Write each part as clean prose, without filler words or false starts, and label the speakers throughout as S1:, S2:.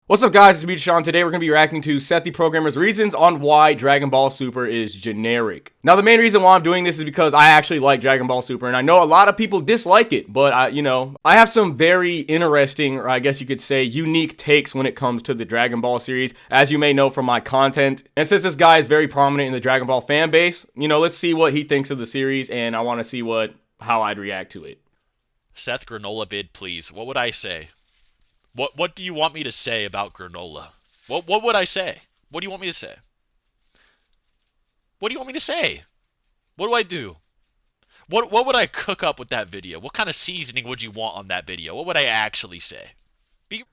S1: What's up, guys? It's me, Sean. Today we're going to be reacting to Seththeprogrammer's reasons on why Dragon Ball Super is generic. Now, the main reason why I'm doing this is because I actually like Dragon Ball Super, and I know a lot of people dislike it, but I have some very interesting, or I guess you could say, unique takes when it comes to the Dragon Ball series, as you may know from my content. And since this guy is very prominent in the Dragon Ball fan base, let's see what he thinks of the series, and I want to see how I'd react to it.
S2: Seth, granola vid, please. What would I say? What do you want me to say about granola? What would I say? What do you want me to say? What do you want me to say? What do I do? What would I cook up with that video? What kind of seasoning would you want on that video? What would I actually say?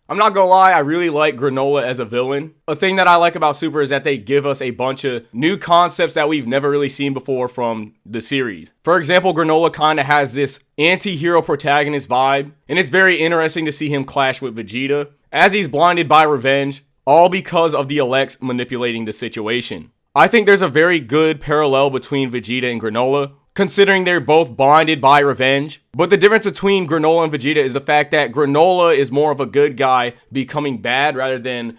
S1: I'm not gonna lie, I really like Granola as a villain. A thing that I like about Super is that they give us a bunch of new concepts that we've never really seen before from the series. For example, Granola kind of has this anti-hero protagonist vibe, and it's very interesting to see him clash with Vegeta, as he's blinded by revenge, all because of the Elects manipulating the situation. I think there's a very good parallel between Vegeta and Granola, considering they're both blinded by revenge. But the difference between Granola and Vegeta is the fact that Granola is more of a good guy becoming bad rather than,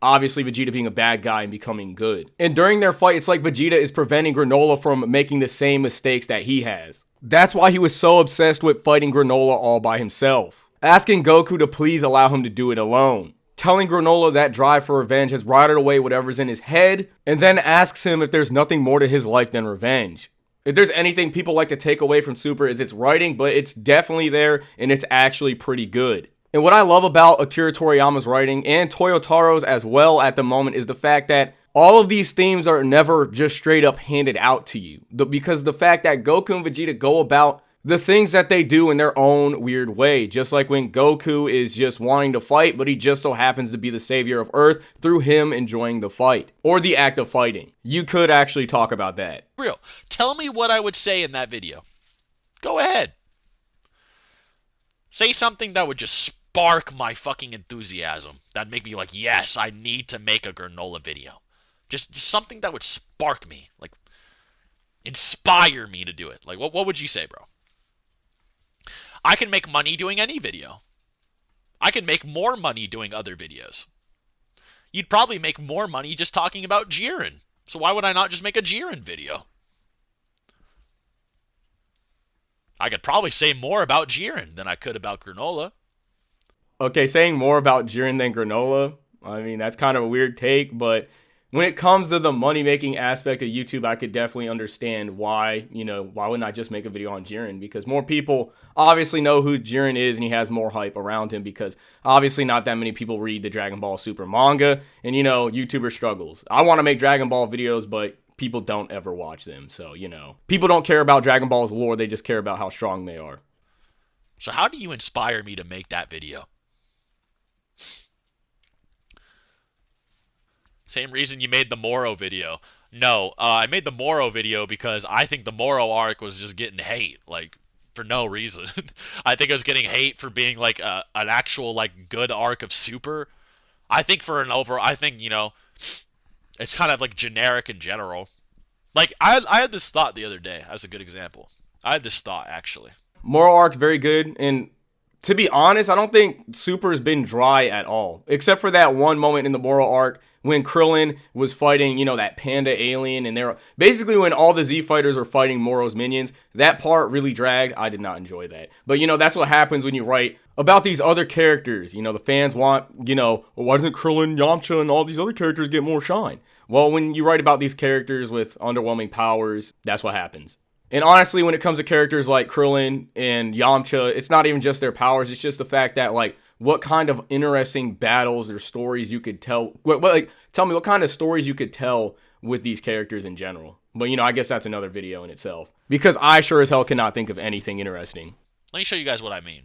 S1: obviously Vegeta being a bad guy and becoming good. And during their fight, it's like Vegeta is preventing Granola from making the same mistakes that he has. That's why he was so obsessed with fighting Granola all by himself, asking Goku to please allow him to do it alone, telling Granola that drive for revenge has rotted away whatever's in his head, and then asks him if there's nothing more to his life than revenge. If there's anything people like to take away from Super is its writing, but it's definitely there, and it's actually pretty good. And what I love about Akira Toriyama's writing, and Toyotaro's as well at the moment, is the fact that all of these themes are never just straight up handed out to you. Because the fact that Goku and Vegeta go about the things that they do in their own weird way. Just like when Goku is just wanting to fight, but he just so happens to be the savior of Earth through him enjoying the fight. Or the act of fighting. You could actually talk about that.
S2: Real. Tell me what I would say in that video. Go ahead. Say something that would just spark my fucking enthusiasm. That'd make me like, yes, I need to make a granola video. Just something that would spark me. Like, inspire me to do it. Like, what would you say, bro? I can make money doing any video. I can make more money doing other videos. You'd probably make more money just talking about Jiren. So why would I not just make a Jiren video? I could probably say more about Jiren than I could about granola.
S1: Okay, saying more about Jiren than Granola, I mean, that's kind of a weird take, but when it comes to the money-making aspect of YouTube, I could definitely understand why, why wouldn't I just make a video on Jiren? Because more people obviously know who Jiren is, and he has more hype around him because obviously not that many people read the Dragon Ball Super manga, and, YouTuber struggles. I want to make Dragon Ball videos, but people don't ever watch them, so, people don't care about Dragon Ball's lore, they just care about how strong they are.
S2: So how do you inspire me to make that video? Same reason you made the Morro video. No, I made the Morro video because I think the Morro arc was just getting hate, like, for no reason. I think it was getting hate for being, like, an actual, like, good arc of Super. I think it's kind of, like, generic in general. Like, I had this thought the other day, as a good example. I had this thought, actually.
S1: Moral arc's very good, and to be honest, I don't think Super's been dry at all, except for that one moment in the Moral arc when Krillin was fighting, that panda alien, and they're basically when all the Z fighters were fighting Moro's minions. That part really dragged. I did not enjoy that. But, that's what happens when you write about these other characters. The fans want, well, why doesn't Krillin, Yamcha, and all these other characters get more shine? Well, when you write about these characters with underwhelming powers, that's what happens. And honestly, when it comes to characters like Krillin and Yamcha, it's not even just their powers. It's just the fact that, like, what kind of interesting battles or stories you could tell. Tell me what kind of stories you could tell with these characters in general. But, I guess that's another video in itself. Because I sure as hell cannot think of anything interesting.
S2: Let me show you guys what I mean.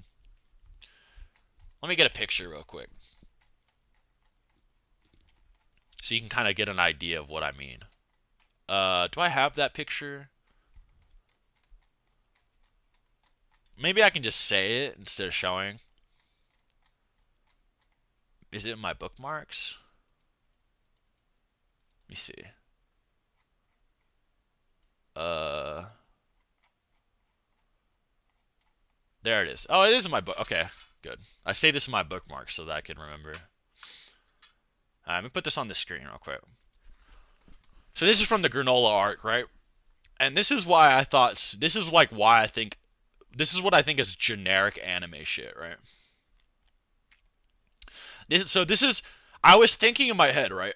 S2: Let me get a picture real quick. So you can kind of get an idea of what I mean. Do I have that picture? Maybe I can just say it instead of showing. Is it in my bookmarks? Let me see. There it is. Oh, it is in my book. Okay, good. I say this in my bookmarks so that I can remember. Let me put this on the screen real quick. So this is from the granola arc, right? And this is why I thought, this is like why I think, this is what I think is generic anime shit, right? I was thinking in my head, right?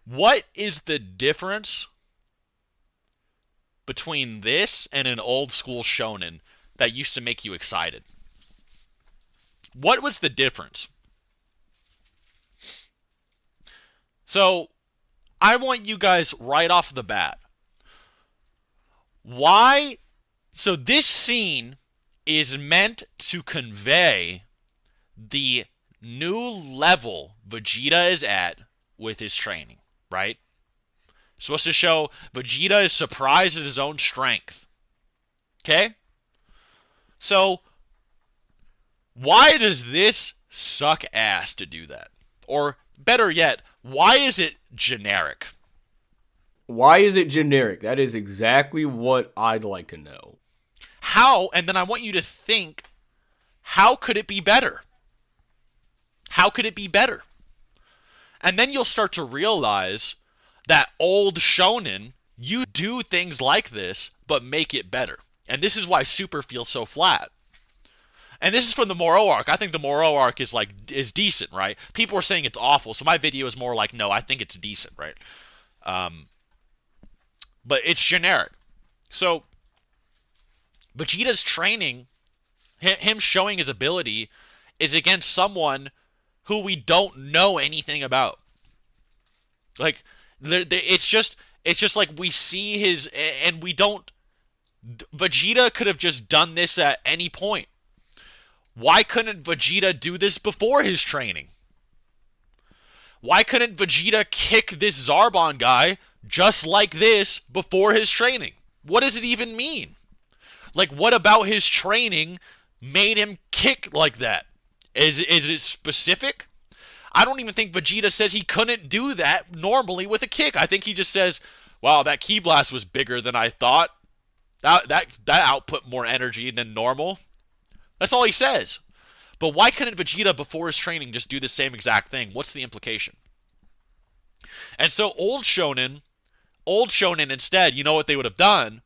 S2: What is the difference between this and an old school shonen that used to make you excited? What was the difference? So, I want you guys right off the bat. Why? So this scene is meant to convey the new level Vegeta is at with his training, right? It's supposed to show Vegeta is surprised at his own strength. Okay? So, why does this suck ass to do that? Or, better yet, why is it generic?
S1: Why is it generic? That is exactly what I'd like to know.
S2: How, and then I want you to think, how could it be better? How could it be better? And then you'll start to realize that old shonen, you do things like this, but make it better. And this is why Super feels so flat. And this is from the Morro arc. I think the Morro arc is decent, right? People are saying it's awful, so my video is more like, no, I think it's decent, right? But it's generic. So, Vegeta's training, him showing his ability, is against someone who we don't know anything about. Like, it's just like we see his, and we don't. Vegeta could have just done this at any point. Why couldn't Vegeta do this before his training? Why couldn't Vegeta kick this Zarbon guy just like this before his training? What does it even mean? Like, what about his training made him kick like that? Is it specific? I don't even think Vegeta says he couldn't do that normally with a kick. I think he just says, wow, that Ki Blast was bigger than I thought. That output more energy than normal. That's all he says. But why couldn't Vegeta before his training just do the same exact thing? What's the implication? And so old shonen instead, you know what they would have done?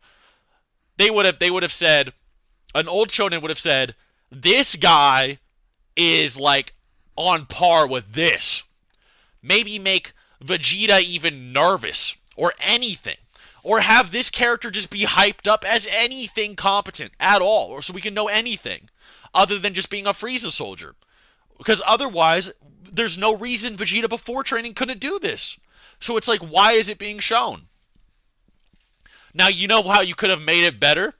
S2: They would have said, an old shonen would have said, this guy is like on par with this. Maybe make Vegeta even nervous or anything. Or have this character just be hyped up as anything competent at all, or so we can know anything other than just being a Frieza soldier. Because otherwise, there's no reason Vegeta before training couldn't do this. So it's like, why is it being shown? Now, you know how you could have made it better?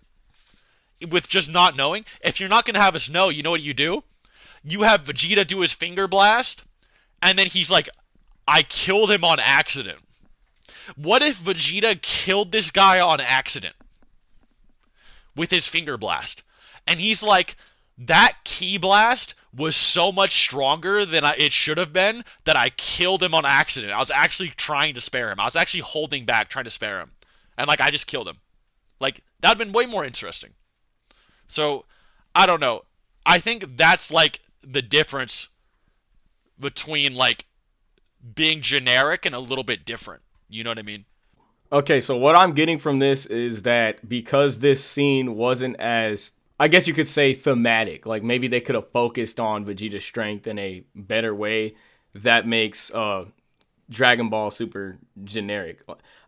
S2: With just not knowing? If you're not going to have us know, you know what you do? You have Vegeta do his finger blast, and then he's like, I killed him on accident. What if Vegeta killed this guy on accident with his finger blast? And he's like, that Ki Blast was so much stronger than it should have been that I killed him on accident. I was actually trying to spare him. I was actually holding back, trying to spare him. And, like, I just killed him. Like, that would have been way more interesting. So, I don't know. I think that's, like, the difference between, like, being generic and a little bit different. You know what I mean?
S1: Okay, so what I'm getting from this is that because this scene wasn't as, I guess you could say, thematic, like maybe they could have focused on Vegeta's strength in a better way, that makes Dragon Ball Super generic.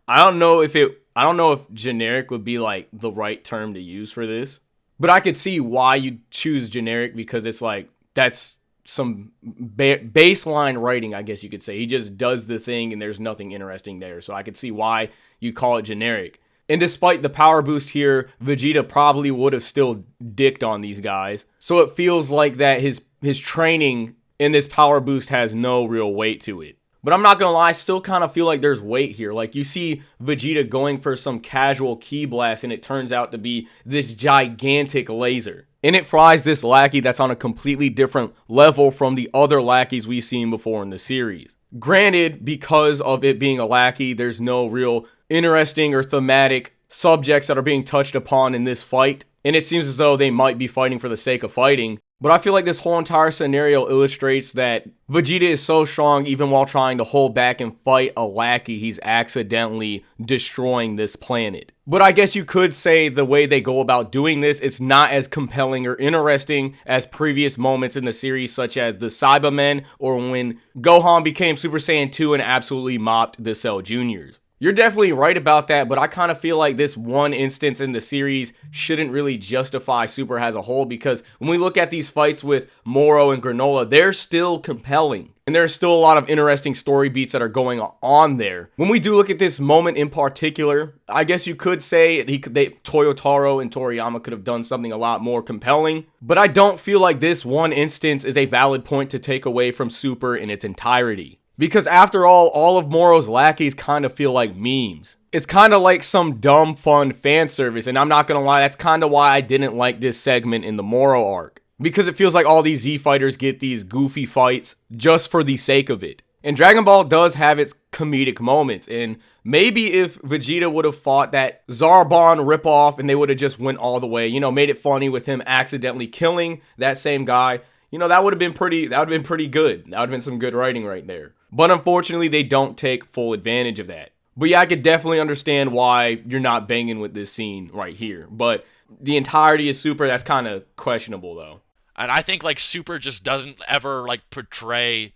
S1: I don't know if generic would be like the right term to use for this, but I could see why you choose generic, because it's like, that's some baseline writing, I guess you could say. He just does the thing and there's nothing interesting there. So I could see why you call it generic. And despite the power boost here, Vegeta probably would have still dicked on these guys. So it feels like that his training in this power boost has no real weight to it. But I'm not gonna lie, I still kind of feel like there's weight here. Like, you see Vegeta going for some casual Ki Blast and it turns out to be this gigantic laser. And it fries this lackey that's on a completely different level from the other lackeys we've seen before in the series. Granted, because of it being a lackey, there's no real interesting or thematic subjects that are being touched upon in this fight. And it seems as though they might be fighting for the sake of fighting. But I feel like this whole entire scenario illustrates that Vegeta is so strong even while trying to hold back and fight a lackey, he's accidentally destroying this planet. But I guess you could say the way they go about doing this, it's not as compelling or interesting as previous moments in the series, such as the Cybermen or when Gohan became Super Saiyan 2 and absolutely mopped the Cell Juniors. You're definitely right about that, but I kind of feel like this one instance in the series shouldn't really justify Super as a whole, because when we look at these fights with Morro and Granola, they're still compelling. And there's still a lot of interesting story beats that are going on there. When we do look at this moment in particular, I guess you could say Toyotaro and Toriyama could have done something a lot more compelling, but I don't feel like this one instance is a valid point to take away from Super in its entirety. Because after all of Morro's lackeys kind of feel like memes. It's kind of like some dumb, fun fan service, and I'm not gonna lie, that's kind of why I didn't like this segment in the Morro arc. Because it feels like all these Z fighters get these goofy fights just for the sake of it. And Dragon Ball does have its comedic moments, and maybe if Vegeta would have fought that Zarbon ripoff and they would have just went all the way, made it funny with him accidentally killing that same guy, that would have been pretty good. That would have been some good writing right there. But unfortunately, they don't take full advantage of that. But yeah, I could definitely understand why you're not banging with this scene right here. But the entirety of Super, that's kind of questionable though.
S2: And I think like Super just doesn't ever like portray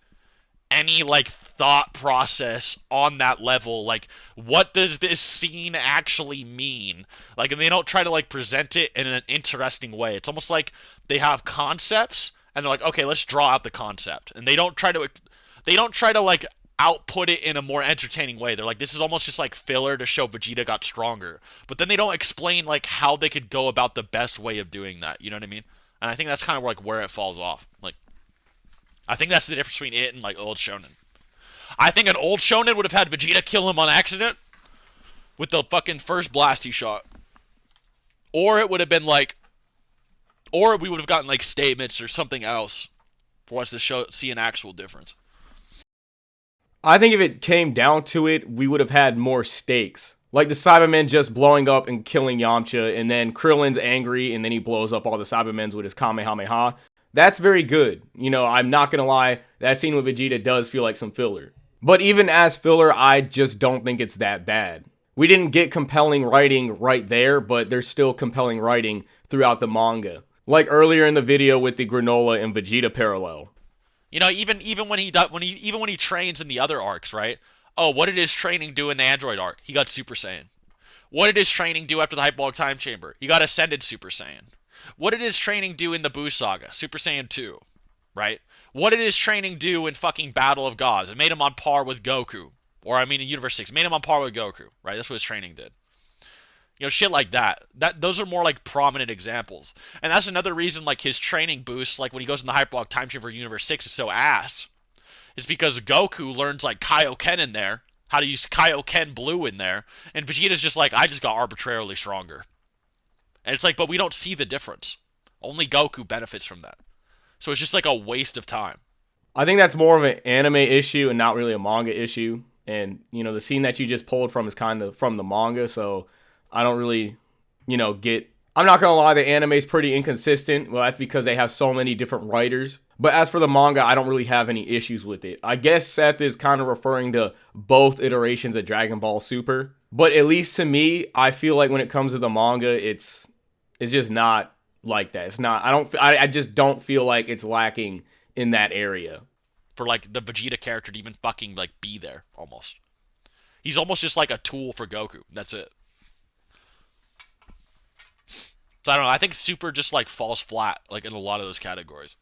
S2: any like thought process on that level. Like, what does this scene actually mean? Like, and they don't try to like present it in an interesting way. It's almost like they have concepts and they're like, okay, let's draw out the concept. And they don't try to like output it in a more entertaining way. They're like, this is almost just like filler to show Vegeta got stronger. But then they don't explain like how they could go about the best way of doing that. You know what I mean? And I think that's kind of like where it falls off. Like, I think that's the difference between it and like old shonen. I think an old shonen would have had Vegeta kill him on accident with the fucking first blast he shot. Or it would have been like, or we would have gotten like statements or something else for us to see an actual difference.
S1: I think if it came down to it, we would have had more stakes. Like the Cybermen just blowing up and killing Yamcha, and then Krillin's angry, and then he blows up all the Cybermen with his Kamehameha. That's very good. I'm not going to lie, that scene with Vegeta does feel like some filler. But even as filler, I just don't think it's that bad. We didn't get compelling writing right there, but there's still compelling writing throughout the manga. Like earlier in the video with the Granola and Vegeta parallel.
S2: Even when he trains in the other arcs, right? Oh, what did his training do in the Android arc? He got Super Saiyan. What did his training do after the Hyperbolic Time Chamber? He got Ascended Super Saiyan. What did his training do in the Buu Saga? Super Saiyan 2, right? What did his training do in fucking Battle of Gods? It made him on par with Goku. Or in Universe 6, made him on par with Goku, right? That's what his training did. Shit like that. Those are more like prominent examples. And that's another reason like his training boost, like when he goes in the Hyperbolic Time Chamber Universe 6 is so ass. It's because Goku learns like Kaioken in there, how to use Kaioken Blue in there, and Vegeta's just like, I just got arbitrarily stronger. And it's like, but we don't see the difference. Only Goku benefits from that. So it's just like a waste of time.
S1: I think that's more of an anime issue and not really a manga issue. And, the scene that you just pulled from is kind of from the manga, so I don't really, get... I'm not going to lie, the anime is pretty inconsistent. Well, that's because they have so many different writers. But as for the manga, I don't really have any issues with it. I guess Seth is kind of referring to both iterations of Dragon Ball Super. But at least to me, I feel like when it comes to the manga, it's just not like that. It's not... I just don't feel like it's lacking in that area.
S2: For like the Vegeta character to even fucking like be there, almost. He's almost just like a tool for Goku. That's it. So I don't know. I think Super just like falls flat like in a lot of those categories.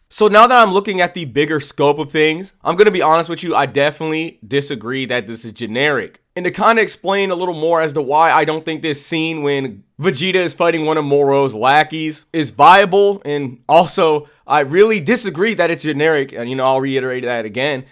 S1: So now that I'm looking at the bigger scope of things, I'm going to be honest with you, I definitely disagree that this is generic. And to kind of explain a little more as to why I don't think this scene when Vegeta is fighting one of Morro's lackeys is viable, and also I really disagree that it's generic, and I'll reiterate that again,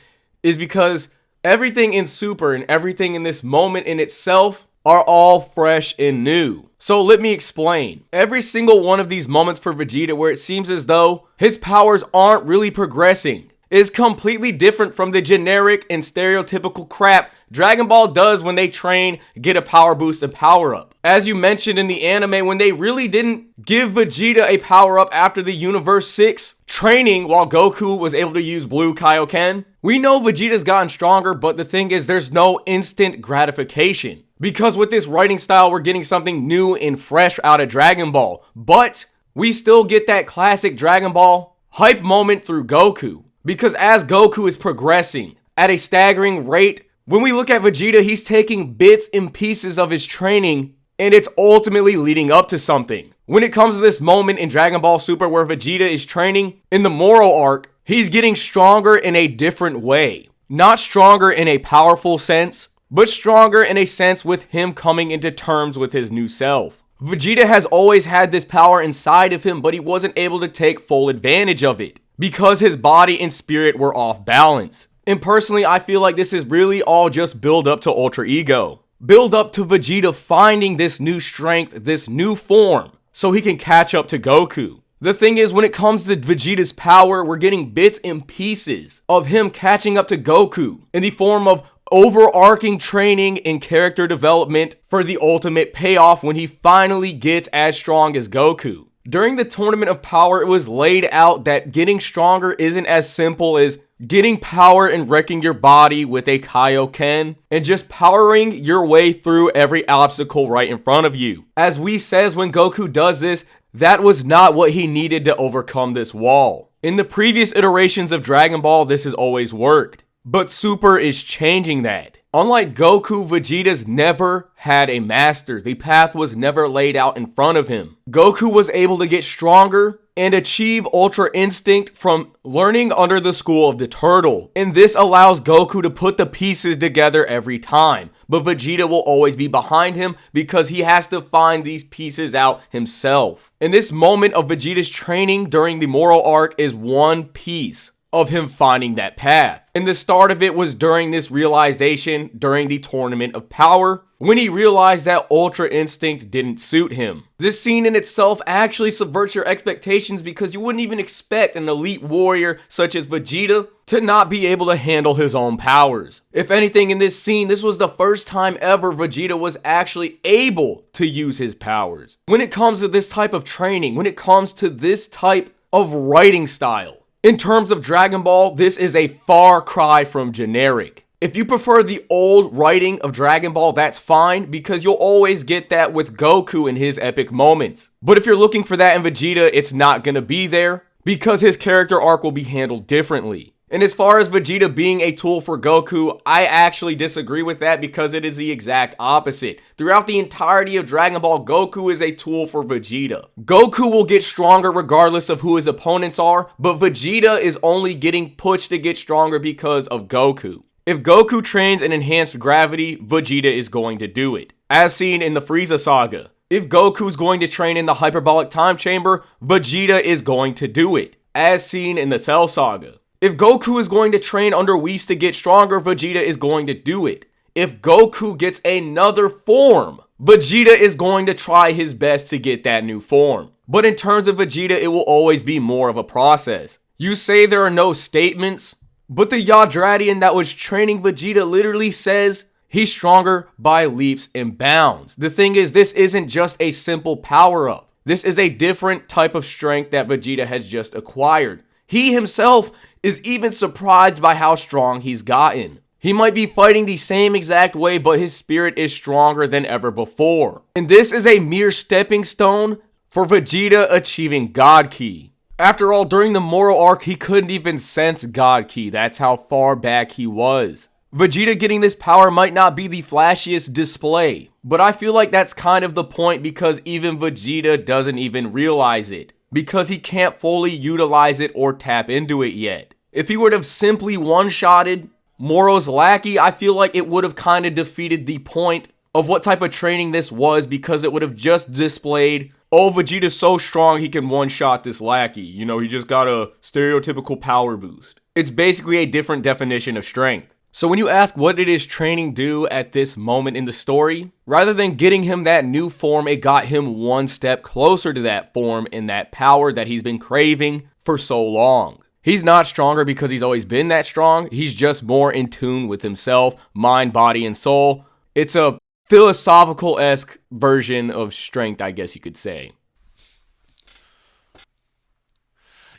S1: is because everything in Super and everything in this moment in itself are all fresh and new. So let me explain. Every single one of these moments for Vegeta where it seems as though his powers aren't really progressing. is completely different from the generic and stereotypical crap Dragon Ball does when they train, get a power boost, and power up. As you mentioned in the anime, when they really didn't give Vegeta a power up after the Universe 6 training while Goku was able to use Blue Kaioken, we know Vegeta's gotten stronger, but the thing is there's no instant gratification. Because with this writing style, we're getting something new and fresh out of Dragon Ball. But we still get that classic Dragon Ball hype moment through Goku. Because as Goku is progressing at a staggering rate, when we look at Vegeta, he's taking bits and pieces of his training, and it's ultimately leading up to something. When it comes to this moment in Dragon Ball Super where Vegeta is training in the Morro arc, he's getting stronger in a different way. Not stronger in a powerful sense, but stronger in a sense with him coming into terms with his new self. Vegeta has always had this power inside of him, but he wasn't able to take full advantage of it because his body and spirit were off balance. And personally, I feel like this is really all just build up to Ultra Ego. Build up to Vegeta finding this new strength, this new form, so he can catch up to Goku. The thing is, when it comes to Vegeta's power, we're getting bits and pieces of him catching up to Goku in the form of overarching training and character development for the ultimate payoff when he finally gets as strong as Goku. During the Tournament of Power, it was laid out that getting stronger isn't as simple as getting power and wrecking your body with a Kaioken and just powering your way through every obstacle right in front of you. As Whis says, when Goku does this, that was not what he needed to overcome this wall. In the previous iterations of Dragon Ball, this has always worked. But Super is changing that. Unlike Goku, Vegeta's never had a master. The path was never laid out in front of him. Goku was able to get stronger and achieve Ultra Instinct from learning under the school of the turtle. And this allows Goku to put the pieces together every time. But Vegeta will always be behind him because he has to find these pieces out himself. And this moment of Vegeta's training during the Morro arc is one piece of him finding that path. And the start of it was during this realization during the Tournament of Power, when he realized that Ultra Instinct didn't suit him. This scene in itself actually subverts your expectations because you wouldn't even expect an elite warrior such as Vegeta to not be able to handle his own powers. If anything, in this scene, this was the first time ever Vegeta was actually able to use his powers. When it comes to this type of training, when it comes to this type of writing style, in terms of Dragon Ball, this is a far cry from generic. If you prefer the old writing of Dragon Ball, that's fine, because you'll always get that with Goku in his epic moments. But if you're looking for that in Vegeta, it's not going to be there, because his character arc will be handled differently. And as far as Vegeta being a tool for Goku, I actually disagree with that because it is the exact opposite. Throughout the entirety of Dragon Ball, Goku is a tool for Vegeta. Goku will get stronger regardless of who his opponents are, but Vegeta is only getting pushed to get stronger because of Goku. If Goku trains in enhanced gravity, Vegeta is going to do it, as seen in the Frieza saga. If Goku's going to train in the hyperbolic time chamber, Vegeta is going to do it, as seen in the Cell saga. If Goku is going to train under Whis to get stronger, Vegeta is going to do it. If Goku gets another form, Vegeta is going to try his best to get that new form. But in terms of Vegeta, it will always be more of a process. You say there are no statements, but the Yadradian that was training Vegeta literally says he's stronger by leaps and bounds. The thing is, this isn't just a simple power-up. This is a different type of strength that Vegeta has just acquired. He himself is even surprised by how strong he's gotten. He might be fighting the same exact way, but his spirit is stronger than ever before. And this is a mere stepping stone for Vegeta achieving God Ki. After all, during the Morro arc, he couldn't even sense God Ki. That's how far back he was. Vegeta getting this power might not be the flashiest display, but I feel like that's kind of the point because even Vegeta doesn't even realize it, because he can't fully utilize it or tap into it yet. If he would have simply one-shotted Morro's lackey, I feel like it would have kind of defeated the point of what type of training this was, because it would have just displayed, oh, Vegeta's so strong he can one-shot this lackey. You know, he just got a stereotypical power boost. It's basically a different definition of strength. So when you ask what did his training do at this moment in the story, rather than getting him that new form, it got him one step closer to that form and that power that he's been craving for so long. He's not stronger because he's always been that strong. He's just more in tune with himself, mind, body, and soul. It's a philosophical-esque version of strength, I guess you could say.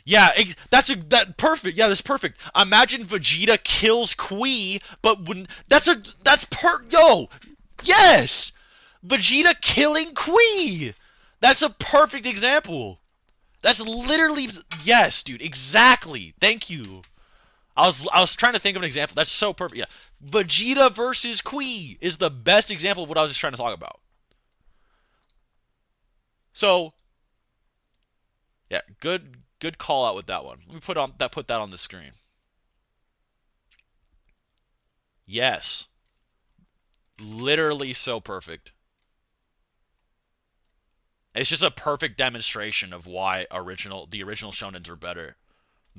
S2: Yeah, that's perfect. Yeah, that's perfect. Imagine Vegeta kills Kui, but when yes, Vegeta killing Kui. That's a perfect example. That's literally yes, dude. Exactly. Thank you. I was trying to think of an example. That's so perfect. Yeah, Vegeta versus Kui is the best example of what I was just trying to talk about. So, yeah, good call out with that one. Let me put that on the screen. Yes. Literally so perfect. It's just a perfect demonstration of why the original shonens are better.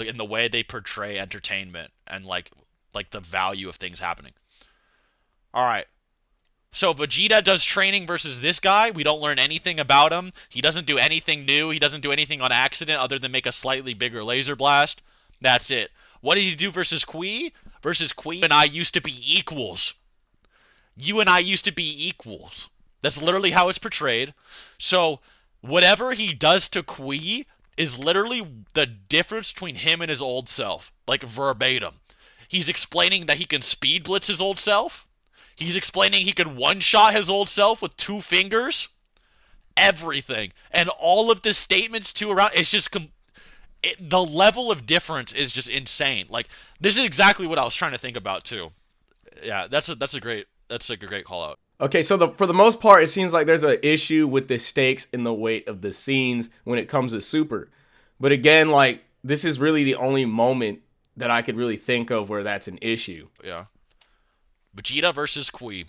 S2: In the way they portray entertainment and like the value of things happening. Alright. So Vegeta does training versus this guy. We don't learn anything about him. He doesn't do anything new. He doesn't do anything on accident other than make a slightly bigger laser blast. That's it. What did he do versus Kui? Versus Kui and I used to be equals. You and I used to be equals. That's literally how it's portrayed. So whatever he does to Kui is literally the difference between him and his old self. Like verbatim. He's explaining that he can speed blitz his old self. He's explaining he can one-shot his old self with 2 fingers. Everything. And all of the statements too around, it's just, the level of difference is just insane. Like, this is exactly what I was trying to think about too. Yeah, that's a great call out.
S1: Okay, so for the most part, it seems like there's an issue with the stakes and the weight of the scenes when it comes to Super. But again, like, this is really the only moment that I could really think of where that's an issue.
S2: Yeah. Vegeta versus Kui.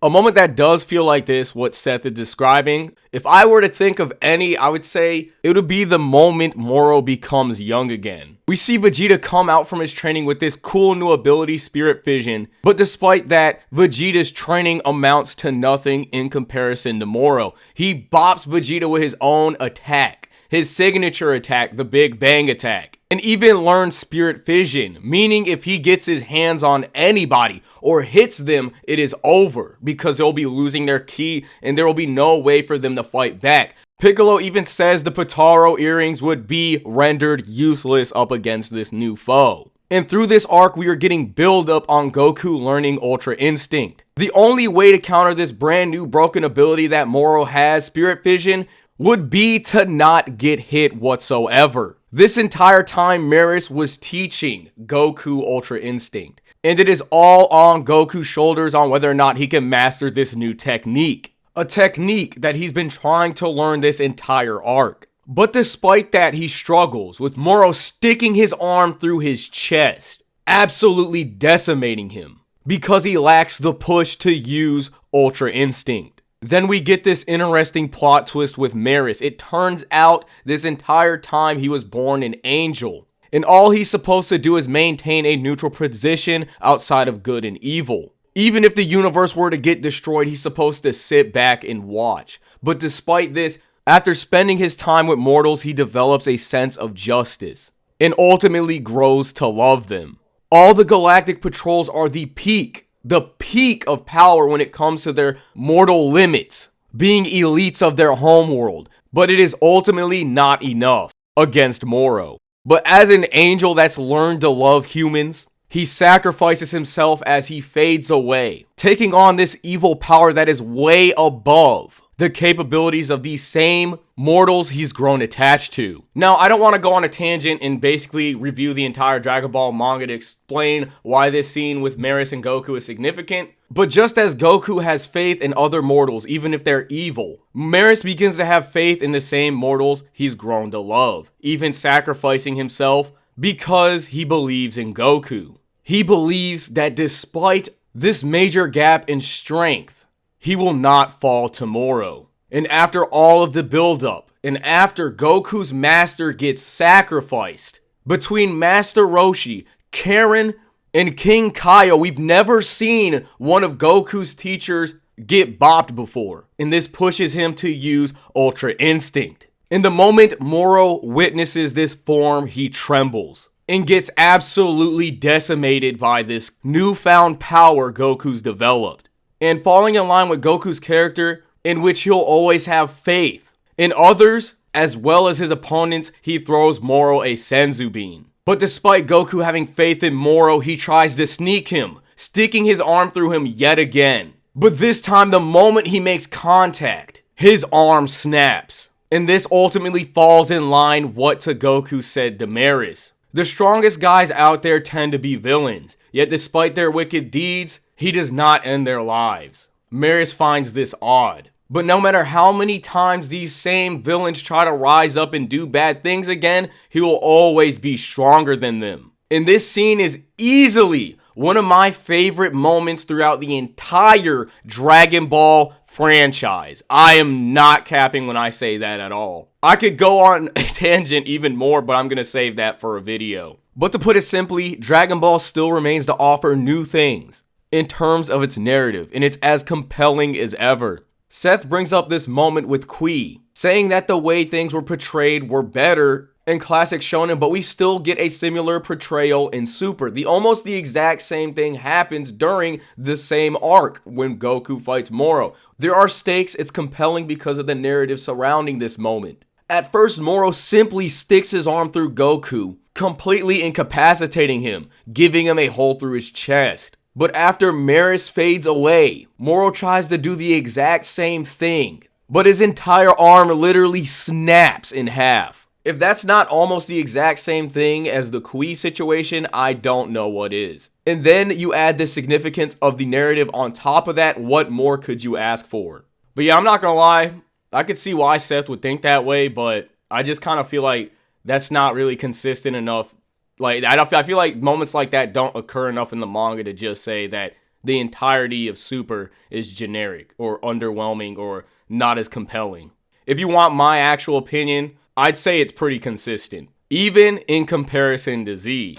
S1: A moment that does feel like this, what Seth is describing, if I were to think of any, I would say it would be the moment Morro becomes young again. We see Vegeta come out from his training with this cool new ability, Spirit Fission, but despite that, Vegeta's training amounts to nothing in comparison to Morro. He bops Vegeta with his own attack, his signature attack, the Big Bang attack. And even learns Spirit Fission, meaning if he gets his hands on anybody or hits them, it is over because they'll be losing their ki and there will be no way for them to fight back. Piccolo even says the Potaro earrings would be rendered useless up against this new foe. And through this arc, we are getting build up on Goku learning Ultra Instinct. The only way to counter this brand new broken ability that Morro has, Spirit Fission, would be to not get hit whatsoever. This entire time, Maris was teaching Goku Ultra Instinct, and it is all on Goku's shoulders on whether or not he can master this new technique. A technique that he's been trying to learn this entire arc. But despite that, he struggles, with Morro sticking his arm through his chest, absolutely decimating him, because he lacks the push to use Ultra Instinct. Then we get this interesting plot twist with Maris. It turns out this entire time he was born an angel. And all he's supposed to do is maintain a neutral position outside of good and evil. Even if the universe were to get destroyed, he's supposed to sit back and watch. But despite this, after spending his time with mortals, he develops a sense of justice. And ultimately grows to love them. All the galactic patrols are the peak of power when it comes to their mortal limits, being elites of their homeworld, but it is ultimately not enough against Morro. But as an angel that's learned to love humans, he sacrifices himself as he fades away, taking on this evil power that is way above the capabilities of these same mortals he's grown attached to. Now, I don't want to go on a tangent and basically review the entire Dragon Ball manga to explain why this scene with Maris and Goku is significant, but just as Goku has faith in other mortals, even if they're evil, Maris begins to have faith in the same mortals he's grown to love, even sacrificing himself because he believes in Goku. He believes that despite this major gap in strength, he will not fall to Morro. And after all of the buildup, and after Goku's master gets sacrificed, between Master Roshi, Karen, and King Kaio, we've never seen one of Goku's teachers get bopped before. And this pushes him to use Ultra Instinct. In the moment Morro witnesses this form, he trembles and gets absolutely decimated by this newfound power Goku's developed. And falling in line with Goku's character, in which he'll always have faith in others as well as his opponents, he throws Morro a Senzu Bean. But despite Goku having faith in Morro, he tries to sneak him, sticking his arm through him yet again. But this time, the moment he makes contact, his arm snaps. And this ultimately falls in line what to Goku said to Maris. The strongest guys out there tend to be villains, yet despite their wicked deeds, he does not end their lives. Maris finds this odd. But no matter how many times these same villains try to rise up and do bad things again, he will always be stronger than them. And this scene is easily one of my favorite moments throughout the entire Dragon Ball franchise. I am not capping when I say that at all. I could go on a tangent even more, but I'm going to save that for a video. But to put it simply, Dragon Ball still remains to offer new things in terms of its narrative, and it's as compelling as ever. Seth brings up this moment with Kui, saying that the way things were portrayed were better in classic shonen, but we still get a similar portrayal in Super. Almost the exact same thing happens during the same arc when Goku fights Morro. There are stakes, it's compelling because of the narrative surrounding this moment. At first, Morro simply sticks his arm through Goku, completely incapacitating him, giving him a hole through his chest. But after Maris fades away, Morro tries to do the exact same thing, but his entire arm literally snaps in half. If that's not almost the exact same thing as the Kui situation, I don't know what is. And then you add the significance of the narrative on top of that, what more could you ask for? But yeah, I'm not gonna lie, I could see why Seth would think that way, but I just kind of feel like that's not really consistent enough. Like, I feel like moments like that don't occur enough in the manga to just say that the entirety of Super is generic or underwhelming or not as compelling. If you want my actual opinion, I'd say it's pretty consistent, even in comparison to Z.